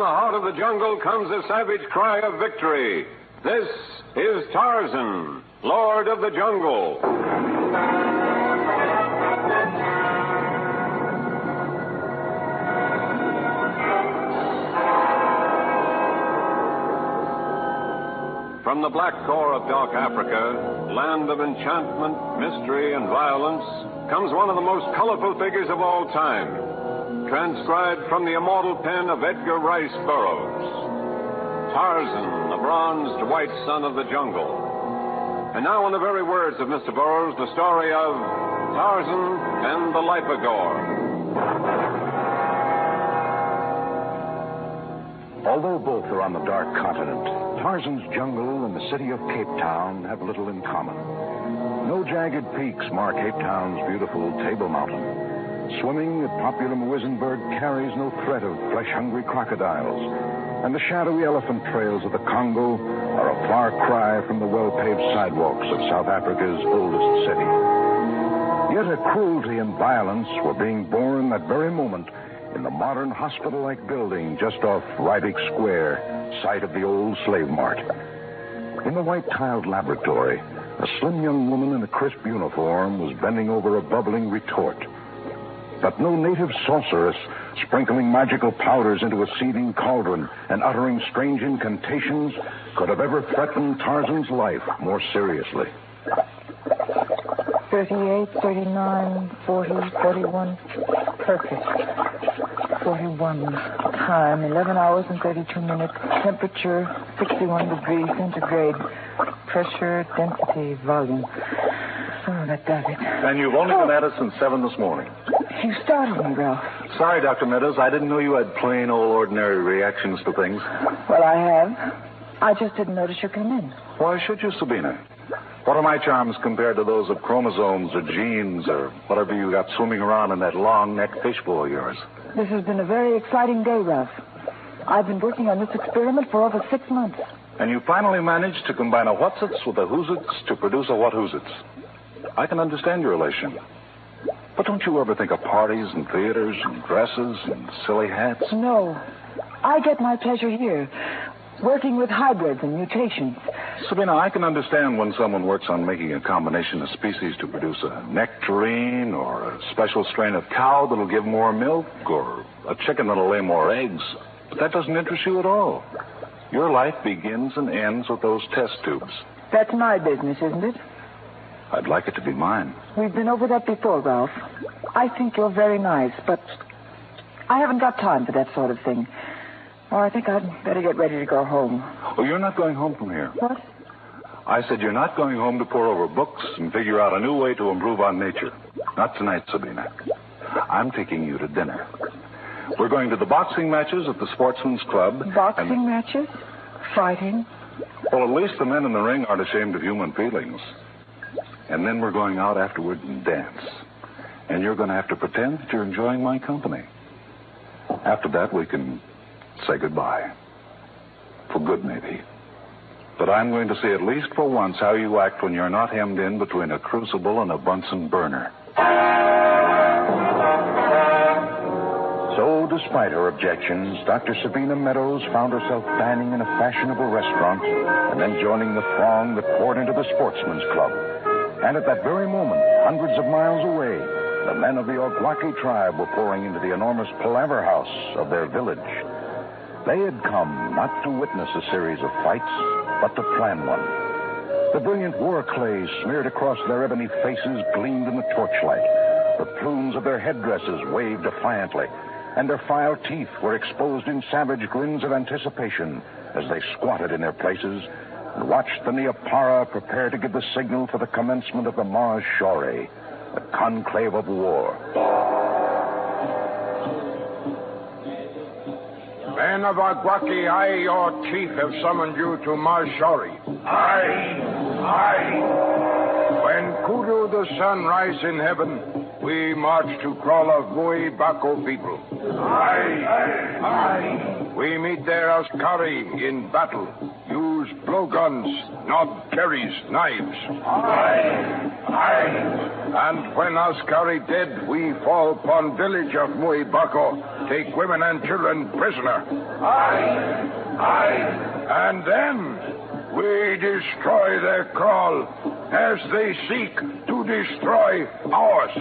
the heart of the jungle comes a savage cry of victory. This is Tarzan, Lord of the Jungle. From the black core of dark Africa, land of enchantment, mystery, and violence, comes one of the most colorful figures of all time, transcribed from the immortal pen of Edgar Rice Burroughs. Tarzan, the bronzed white son of the jungle. And now, in the very words of Mr. Burroughs, the story of Tarzan and the Lypagor. Although both are on the dark continent, Tarzan's jungle and the city of Cape Town have little in common. No jagged peaks mark Cape Town's beautiful Table Mountain. Swimming at popular Muizenberg carries no threat of flesh-hungry crocodiles. And the shadowy elephant trails of the Congo are a far cry from the well-paved sidewalks of South Africa's oldest city. Yet a cruelty and violence were being born that very moment in the modern hospital-like building just off Rybik Square, site of the old slave mart. In the white-tiled laboratory, a slim young woman in a crisp uniform was bending over a bubbling retort. But no native sorceress, sprinkling magical powders into a seething cauldron and uttering strange incantations, could have ever threatened Tarzan's life more seriously. 38, 39, 40, 41. Perfect. 41. Time, 11 hours and 32 minutes. Temperature, 61 degrees centigrade. Pressure, density, volume. Oh, that does it. And you've only been at it since 7 this morning. You startled me, Ralph. Sorry, Dr. Meadows. I didn't know you had plain old ordinary reactions to things. Well, I have. I just didn't notice you come in. Why should you, Sabina? What are my charms compared to those of chromosomes or genes or whatever you got swimming around in that long-necked fishbowl of yours? This has been a very exciting day, Ralph. I've been working on this experiment for over 6 months. And you finally managed to combine a whatsits with a whoosits to produce a what-whoosits. I can understand your elation. But don't you ever think of parties and theaters and dresses and silly hats? No. I get my pleasure here, working with hybrids and mutations. Sabina, I can understand when someone works on making a combination of species to produce a nectarine or a special strain of cow that'll give more milk or a chicken that'll lay more eggs. But that doesn't interest you at all. Your life begins and ends with those test tubes. That's my business, isn't it? I'd like it to be mine. We've been over that before, Ralph. I think you're very nice, but I haven't got time for that sort of thing. Well, I think I'd better get ready to go home. Oh, you're not going home from here. What? I said you're not going home to pore over books and figure out a new way to improve on nature. Not tonight, Sabina. I'm taking you to dinner. We're going to the boxing matches at the Sportsman's Club. Boxing matches? Fighting? Well, at least the men in the ring aren't ashamed of human feelings. And then we're going out afterward and dance. And you're going to have to pretend that you're enjoying my company. After that, we can say goodbye. For good, maybe. But I'm going to see at least for once how you act when you're not hemmed in between a crucible and a Bunsen burner. So, despite her objections, Dr. Sabina Meadows found herself dining in a fashionable restaurant and then joining the throng that poured into the Sportsman's Club. And at that very moment, hundreds of miles away, the men of the Ogwaki tribe were pouring into the enormous palaver house of their village. They had come not to witness a series of fights, but to plan one. The brilliant war clays smeared across their ebony faces gleamed in the torchlight. The plumes of their headdresses waved defiantly, and their filed teeth were exposed in savage grins of anticipation as they squatted in their places and watched the Neapara prepare to give the signal for the commencement of the Mars Shore, the conclave of war. Men of Agwaki, I, your chief, have summoned you to Mars Shore. Aye. When Kudu the sun rise in heaven, we march to Krala Vui Bako people. Aye. We meet there as Kari in battle. Use blowguns, not carries knives. Aye. And when us carry dead, we fall upon village of Muibako, take women and children prisoner. Aye. And then we destroy their kraal as they seek to destroy ours.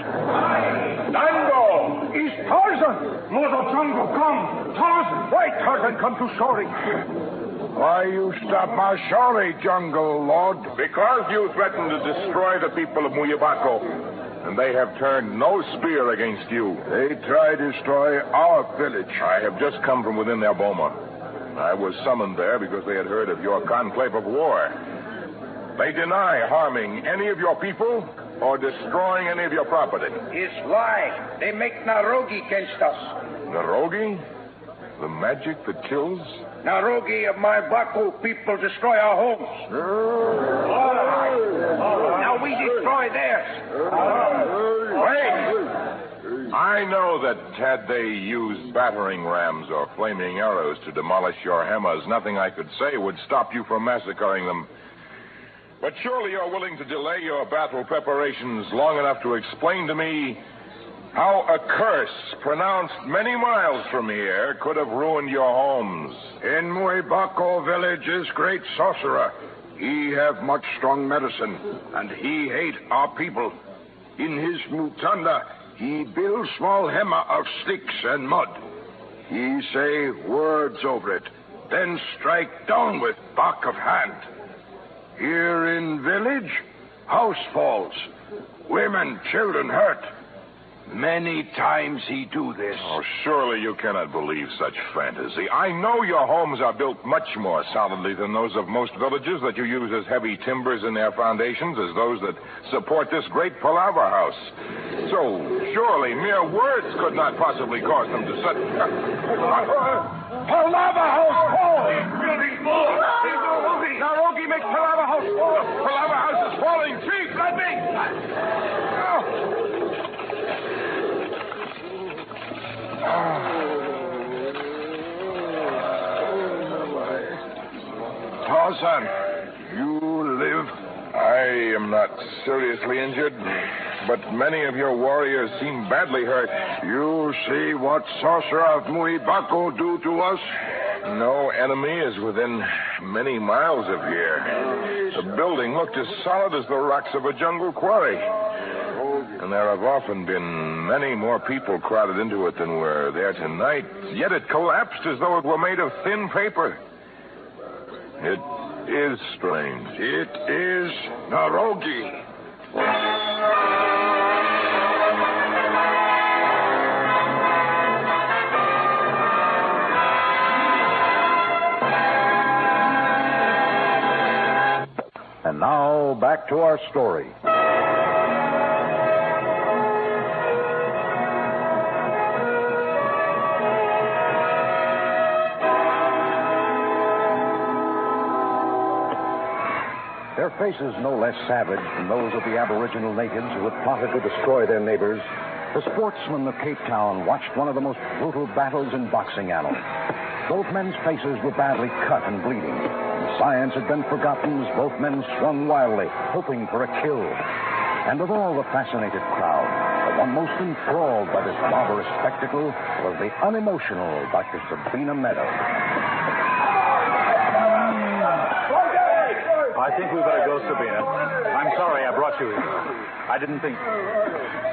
Dango! It's Tarzan! Mother Jungle, come! Tarzan! Why, Tarzan, come to sorry? Why you stop my sorry, Jungle Lord? Because you threatened to destroy the people of Muibako, and they have turned no spear against you. They try to destroy our village. I have just come from within their boma. I was summoned there because they had heard of your conclave of war. They deny harming any of your people or destroying any of your property. It's lie. They make Narogi against us. Narogi? The magic that kills? Narogi of my Baku people destroy our homes. Now we destroy theirs. Wait! I know that had they used battering rams or flaming arrows to demolish your hyaenas, nothing I could say would stop you from massacring them. But surely you're willing to delay your battle preparations long enough to explain to me how a curse pronounced many miles from here could have ruined your homes. In Muibako village is great sorcerer. He have much strong medicine, and he hate our people. In his mutanda, he build small hema of sticks and mud. He say words over it, then strike down with back of hand. Here in village, house falls. Women, children hurt. Many times he do this. Oh, surely you cannot believe such fantasy. I know your homes are built much more solidly than those of most villages, that you use as heavy timbers in their foundations as those that support this great palaver house. So, surely mere words could not possibly cause them to such... Palaver house fall! Building fall! Narogi makes Palaver house fall! Palaver house is falling! Chief, let me! Tarzan, you live? I am not seriously injured, but many of your warriors seem badly hurt. You see what sorcerer of Muibako do to us? No enemy is within many miles of here. The building looked as solid as the rocks of a jungle quarry. And there have often been many more people crowded into it than were there tonight. Yet it collapsed as though it were made of thin paper. It is strange. It is Narogi. And now, back to our story. Their faces no less savage than those of the aboriginal natives who had plotted to destroy their neighbors, the sportsmen of Cape Town watched one of the most brutal battles in boxing annals. Both men's faces were badly cut and bleeding. Science had been forgotten as both men swung wildly, hoping for a kill. And of all the fascinated crowd, the one most enthralled by this barbarous spectacle was the unemotional Dr. Sabina Meadows. I think we better go, Sabina. I'm sorry I brought you here. I didn't think...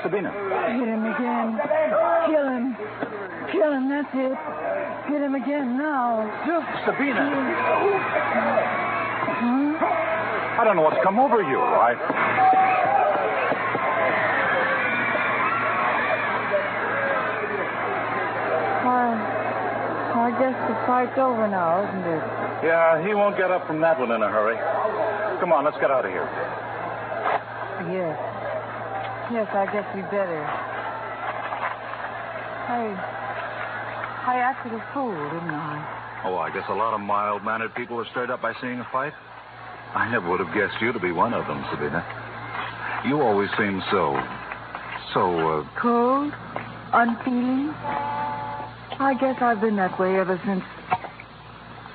Sabina. Hit him again. Kill him. Kill him, that's it. Hit him again now. Sabina. Huh? I don't know what's come over you. I guess the fight's over now, isn't it? Yeah, he won't get up from that one in a hurry. Come on, let's get out of here. Yes. Yes, I guess we better. I acted a fool, didn't I? Oh, I guess a lot of mild-mannered people are stirred up by seeing a fight. I never would have guessed you to be one of them, Sabina. You always seem so... Cold? Unfeeling? I guess I've been that way ever since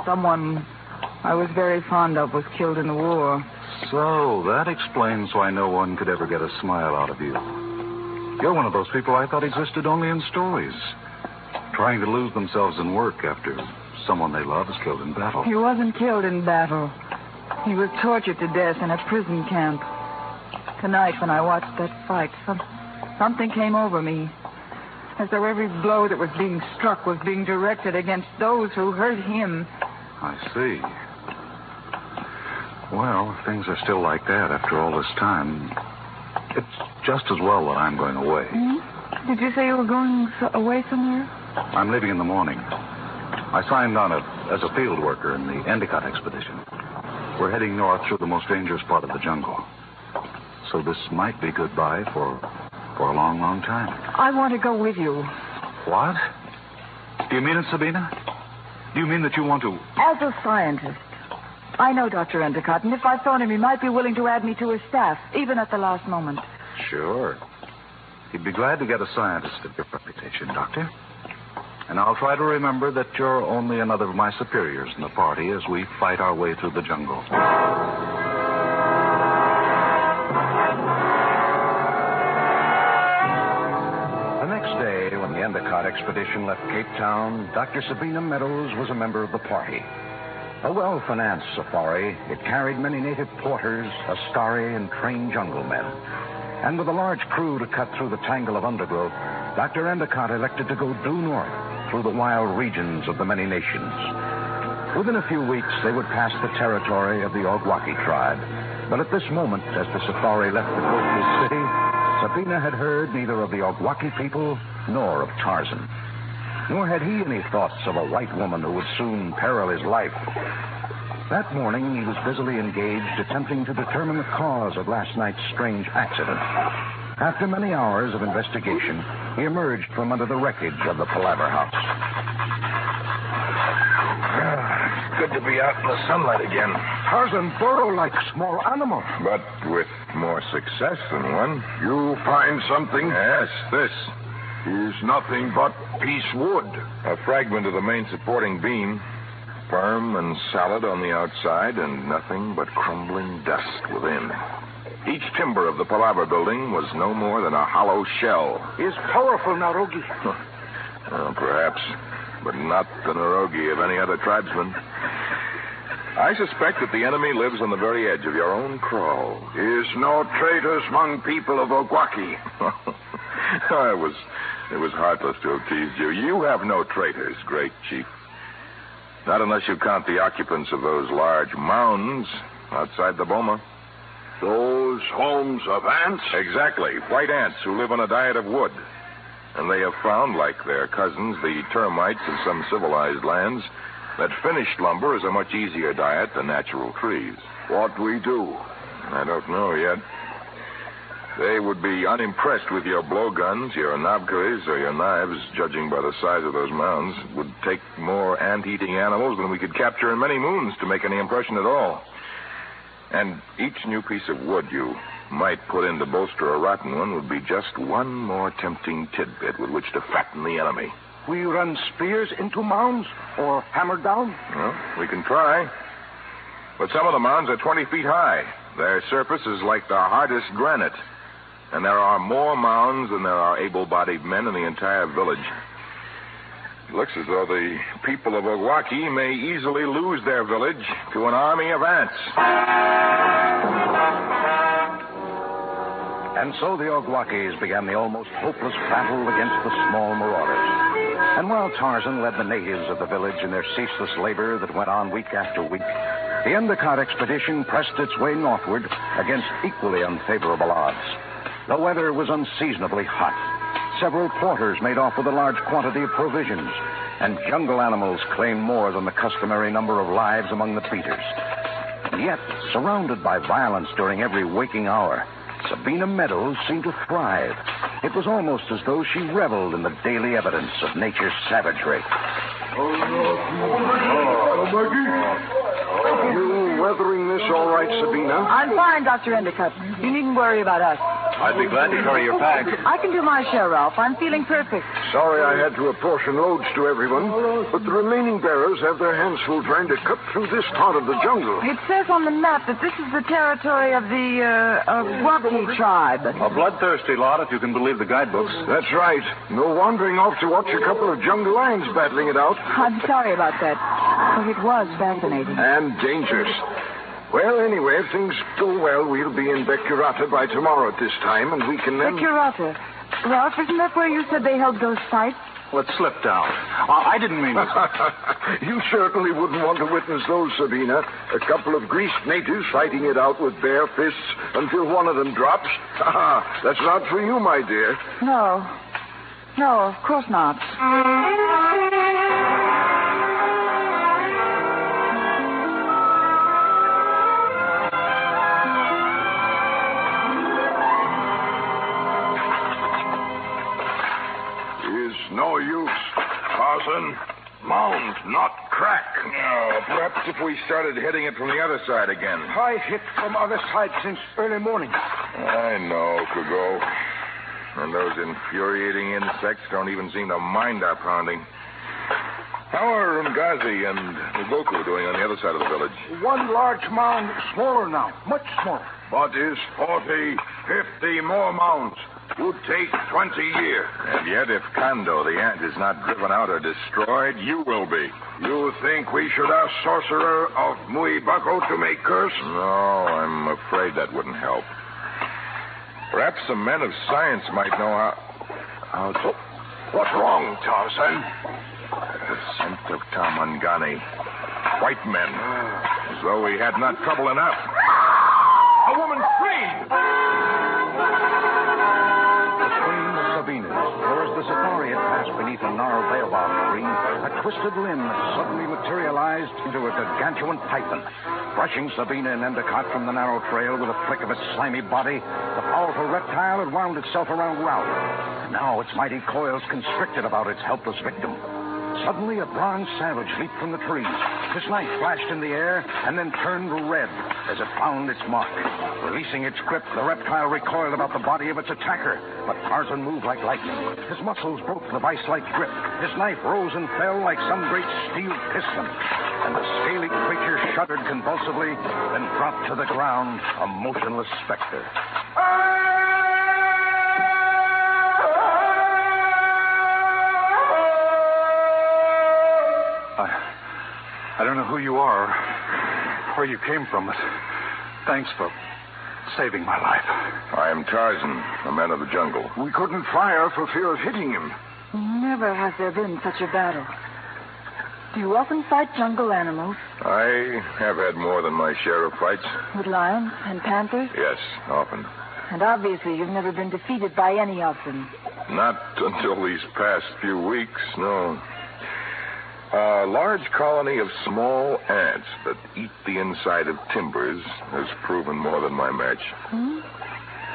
someone I was very fond of was killed in the war. So, that explains why no one could ever get a smile out of you. You're one of those people I thought existed only in stories, trying to lose themselves in work after someone they love is killed in battle. He wasn't killed in battle. He was tortured to death in a prison camp. Tonight, when I watched that fight, something came over me, as though every blow that was being struck was being directed against those who hurt him. I see. Well, if things are still like that after all this time, it's just as well that I'm going away. Hmm? Did you say you were going away somewhere? I'm leaving in the morning. I signed on as a field worker in the Endicott expedition. We're heading north through the most dangerous part of the jungle. So this might be goodbye for a long, long time. I want to go with you. What? Do you mean it, Sabina? Do you mean that you want to... As a scientist. I know Dr. Endicott, and if I phone him, he might be willing to add me to his staff, even at the last moment. Sure. He'd be glad to get a scientist of your reputation, Doctor. And I'll try to remember that you're only another of my superiors in the party as we fight our way through the jungle. The next day, when the Endicott expedition left Cape Town, Dr. Sabina Meadows was a member of the party. A well-financed safari, it carried many native porters, askari, and trained jungle men. And with a large crew to cut through the tangle of undergrowth, Dr. Endicott elected to go due north through the wild regions of the many nations. Within a few weeks, they would pass the territory of the Ogwaki tribe. But at this moment, as the safari left the coastal city, Sabina had heard neither of the Ogwaki people nor of Tarzan. Nor had he any thoughts of a white woman who would soon peril his life. That morning, he was busily engaged attempting to determine the cause of last night's strange accident. After many hours of investigation, he emerged from under the wreckage of the Palaver house. It's good to be out in the sunlight again. Tarzan burrow like a small animal. But with more success than one. You find something? Yes, this. Is nothing but piece wood. A fragment of the main supporting beam. Firm and solid on the outside, and nothing but crumbling dust within. Each timber of the Palaver building was no more than a hollow shell. Is powerful, Narogi. Well, perhaps, but not the Narogi of any other tribesman. I suspect that the enemy lives on the very edge of your own kraal. Is no traitors among people of Ogwaki. It was heartless to have teased you. You have no traitors, great chief. Not unless you count the occupants of those large mounds outside the boma. Those homes of ants? Exactly. White ants who live on a diet of wood. And they have found, like their cousins, the termites of some civilized lands, that finished lumber is a much easier diet than natural trees. What we do? I don't know yet. They would be unimpressed with your blowguns, your knobkeries, or your knives, judging by the size of those mounds. It would take more ant-eating animals than we could capture in many moons to make any impression at all. And each new piece of wood you might put in to bolster a rotten one would be just one more tempting tidbit with which to fatten the enemy. We run spears into mounds or hammer down? Well, we can try. But some of the mounds are 20 feet high. Their surface is like the hardest granite. And there are more mounds than there are able-bodied men in the entire village. It looks as though the people of Ogwaki may easily lose their village to an army of ants. And so the Ogwakis began the almost hopeless battle against the small marauders. And while Tarzan led the natives of the village in their ceaseless labor that went on week after week, the Endicott expedition pressed its way northward against equally unfavorable odds. The weather was unseasonably hot. Several porters made off with a large quantity of provisions, and jungle animals claimed more than the customary number of lives among the beaters. And yet, surrounded by violence during every waking hour, Sabina Meadows seemed to thrive. It was almost as though she reveled in the daily evidence of nature's savagery. You weathering this all right, Sabina? I'm fine, Dr. Endicott. You needn't worry about us. I'd be glad to carry your pack. I can do my share, Ralph. I'm feeling perfect. Sorry I had to apportion loads to everyone, but the remaining bearers have their hands full trying to cut through this part of the jungle. It says on the map that this is the territory of the broached tribe. A bloodthirsty lot, if you can believe the guidebooks. That's right. No wandering off to watch a couple of jungle lions battling it out. I'm sorry about that, but it was fascinating. And dangerous. Well, anyway, if things go well, we'll be in Becurata by tomorrow at this time, and we can then... Becurata. Ralph, isn't that where you said they held those fights? Well, it slipped out. I didn't mean it. You certainly wouldn't want to witness those, Sabina. A couple of greased natives fighting it out with bare fists until one of them drops. That's not for you, my dear. No. No, of course not. No use. Tarzan, mound, not crack. No, perhaps if we started hitting it from the other side again. I hit from other side since early morning. I know, Kugo. And those infuriating insects don't even seem to mind our pounding. How are Umgazi and Ugoku doing on the other side of the village? One large mound, smaller now, much smaller. But is 40, 50 more mounds. Would take 20 years. And yet, if Kando, the ant, is not driven out or destroyed, you will be. You think we should ask Sorcerer of Muibako to make curse? No, I'm afraid that wouldn't help. Perhaps some men of science might know how to... What's wrong, Tarzan? The scent of Tamangani. White men. As though we had not trouble enough. A woman screamed! Or as the safari had passed beneath a gnarled baobab tree, a twisted limb suddenly materialized into a gargantuan python. Brushing Sabina and Endicott from the narrow trail with a flick of its slimy body, the powerful reptile had wound itself around Ralph. Now its mighty coils constricted about its helpless victim. Suddenly, a bronze savage leaped from the trees. His knife flashed in the air and then turned red as it found its mark. Releasing its grip, the reptile recoiled about the body of its attacker, but Tarzan moved like lightning. His muscles broke the vice-like grip. His knife rose and fell like some great steel piston. And the scaly creature shuddered convulsively, then dropped to the ground, a motionless specter. I don't know who you are, where you came from, but thanks for saving my life. I am Tarzan, a man of the jungle. We couldn't fire for fear of hitting him. Never has there been such a battle. Do you often fight jungle animals? I have had more than my share of fights. With lions and panthers? Yes, often. And obviously you've never been defeated by any of them. Not until these past few weeks, no. A large colony of small ants that eat the inside of timbers has proven more than my match.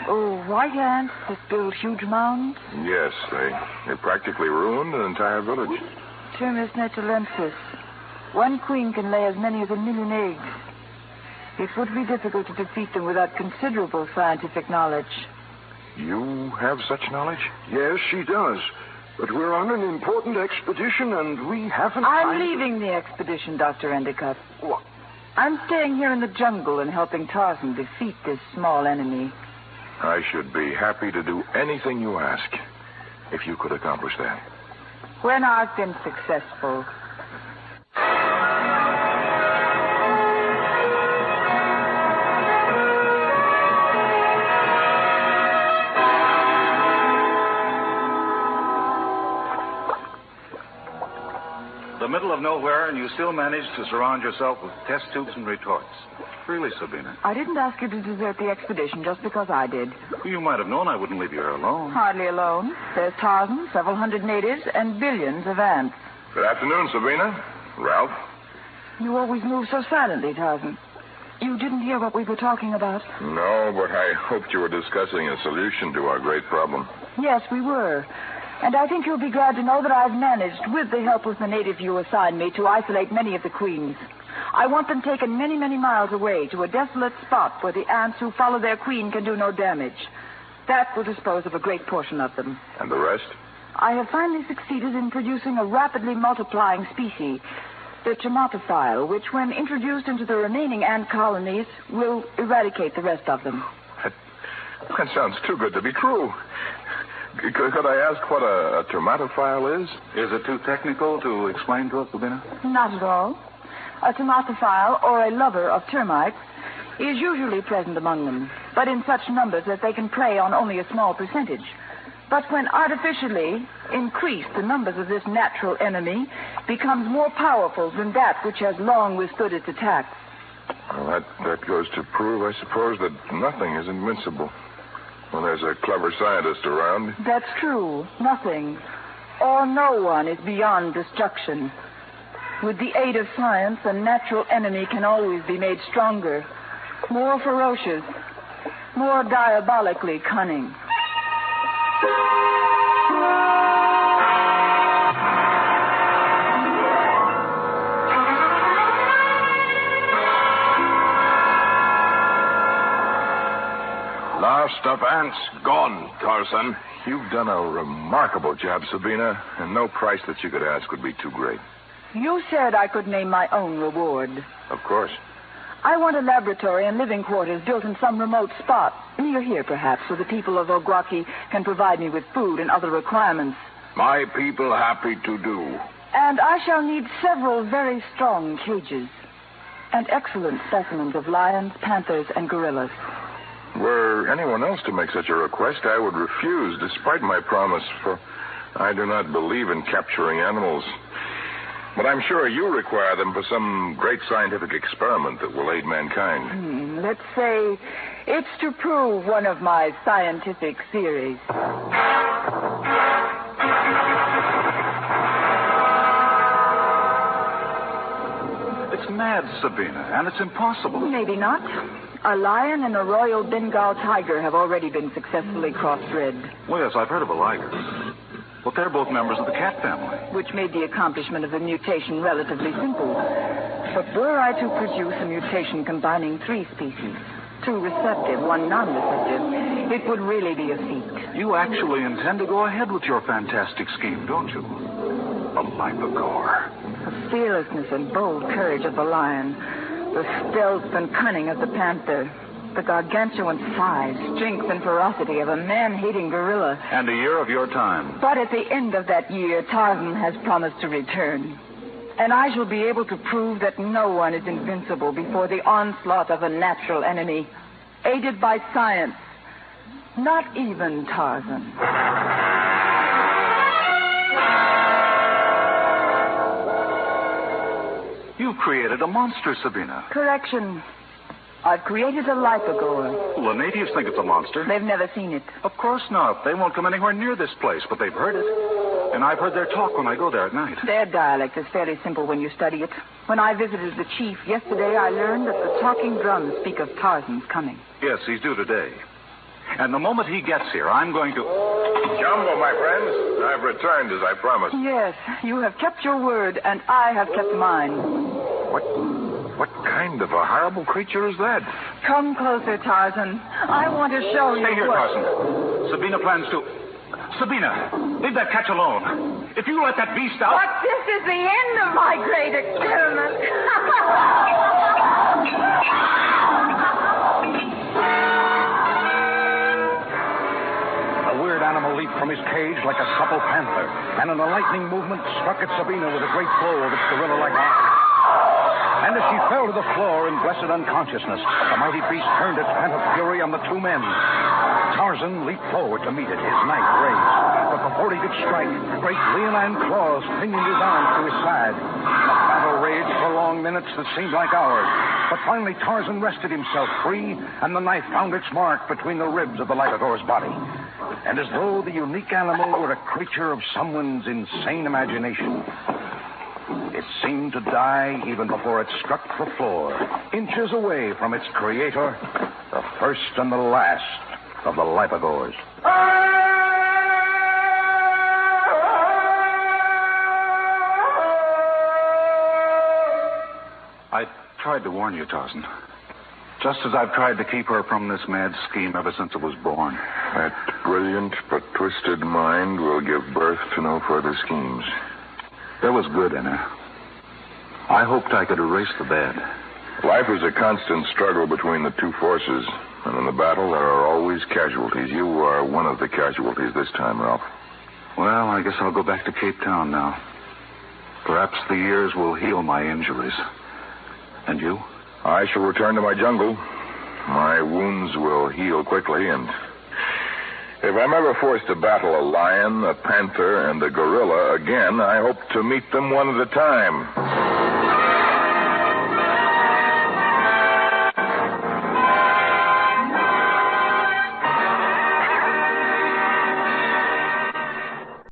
Oh, white ants that build huge mounds? Yes, they practically ruined an entire village. Termis netulensis. One queen can lay as many as 1 million eggs. It would be difficult to defeat them without considerable scientific knowledge. You have such knowledge? Yes, she does. But we're on an important expedition, and we haven't... I'm leaving the expedition, Dr. Endicott. What? I'm staying here in the jungle and helping Tarzan defeat this small enemy. I should be happy to do anything you ask, if you could accomplish that. When I've been successful. The middle of nowhere, and you still manage to surround yourself with test tubes and retorts. Really, Sabina? I didn't ask you to desert the expedition just because I did. You might have known I wouldn't leave you here alone. Hardly alone. There's Tarzan, several hundred natives, and billions of ants. Good afternoon, Sabina. Ralph. You always move so silently, Tarzan. You didn't hear what we were talking about? No, but I hoped you were discussing a solution to our great problem. Yes, we were. And I think you'll be glad to know that I've managed, with the help of the native you assigned me, to isolate many of the queens. I want them taken many, many miles away to a desolate spot where the ants who follow their queen can do no damage. That will dispose of a great portion of them. And the rest? I have finally succeeded in producing a rapidly multiplying species, the tomatophile, which, when introduced into the remaining ant colonies, will eradicate the rest of them. That sounds too good to be true. Could I ask what a tomatophile is? Is it too technical to explain to us, Sabina? Not at all. A tomatophile, or a lover of termites, is usually present among them, but in such numbers that they can prey on only a small percentage. But when artificially increased, the numbers of this natural enemy becomes more powerful than that which has long withstood its attacks. Well, that goes to prove, I suppose, that nothing is invincible when there's a clever scientist around. That's true. Nothing, or no one, is beyond destruction. With the aid of science, a natural enemy can always be made stronger, more ferocious, more diabolically cunning. Last of ants gone, Tarzan. You've done a remarkable job, Sabina, and no price that you could ask would be too great. You said I could name my own reward. Of course. I want a laboratory and living quarters built in some remote spot, near here perhaps, so the people of Ogwaki can provide me with food and other requirements. My people happy to do. And I shall need several very strong cages and excellent specimens of lions, panthers, and gorillas. Were anyone else to make such a request, I would refuse, despite my promise, for I do not believe in capturing animals. But I'm sure you require them for some great scientific experiment that will aid mankind. Let's say it's to prove one of my scientific theories. It's mad, Sabina, and it's impossible. Maybe not. A lion and a royal Bengal tiger have already been successfully crossbred. Well, yes, I've heard of a liger. But they're both members of the cat family. Which made the accomplishment of the mutation relatively simple. But were I to produce a mutation combining 3 species, 2 receptive, 1 non-receptive, it would really be a feat. You actually intend to go ahead with your fantastic scheme, don't you? A Lypagor. The fearlessness and bold courage of the lion, the stealth and cunning of the panther, the gargantuan size, strength, and ferocity of a man-hating gorilla. And a year of your time. But at the end of that year, Tarzan has promised to return. And I shall be able to prove that no one is invincible before the onslaught of a natural enemy, aided by science. Not even Tarzan. You've created a monster, Sabina. Correction. I've created a Lypagor. Well, the natives think it's a monster. They've never seen it. Of course not. They won't come anywhere near this place, but they've heard it. And I've heard their talk when I go there at night. Their dialect is fairly simple when you study it. When I visited the chief yesterday, I learned that the talking drums speak of Tarzan's coming. Yes, he's due today. And the moment he gets here, I'm going to... Jumbo, my friends, I've returned as I promised. Yes, you have kept your word, and I have kept mine. What kind of a horrible creature is that? Come closer, Tarzan. I want to show you. Stay here, Tarzan. Sabina plans to... Sabina, leave that catch alone. If you let that beast out... But this is the end of my great experiment. The weird animal leaped from his cage like a supple panther, and in a lightning movement struck at Sabina with a great blow of its gorilla-like arm. And as she fell to the floor in blessed unconsciousness, the mighty beast turned its pent-up fury on the 2 men. Tarzan leaped forward to meet it, his knife raised. But before he could strike, great leonine claws pinioned his arms to his side. The battle raged for long minutes that seemed like hours. But finally, Tarzan wrested himself free, and the knife found its mark between the ribs of the Lypagor's body. And as though the unique animal were a creature of someone's insane imagination, it seemed to die even before it struck the floor, inches away from its creator, the first and the last of the Lypagors. I tried to warn you, Tarzan. Just as I've tried to keep her from this mad scheme ever since it was born. That brilliant but twisted mind will give birth to no further schemes. There was good in her. I hoped I could erase the bad. Life is a constant struggle between the two forces, and in the battle there are always casualties. You are one of the casualties this time, Ralph. Well, I guess I'll go back to Cape Town now. Perhaps the years will heal my injuries. And you? I shall return to my jungle. My wounds will heal quickly, and if I'm ever forced to battle a lion, a panther, and a gorilla again, I hope to meet them one at a time.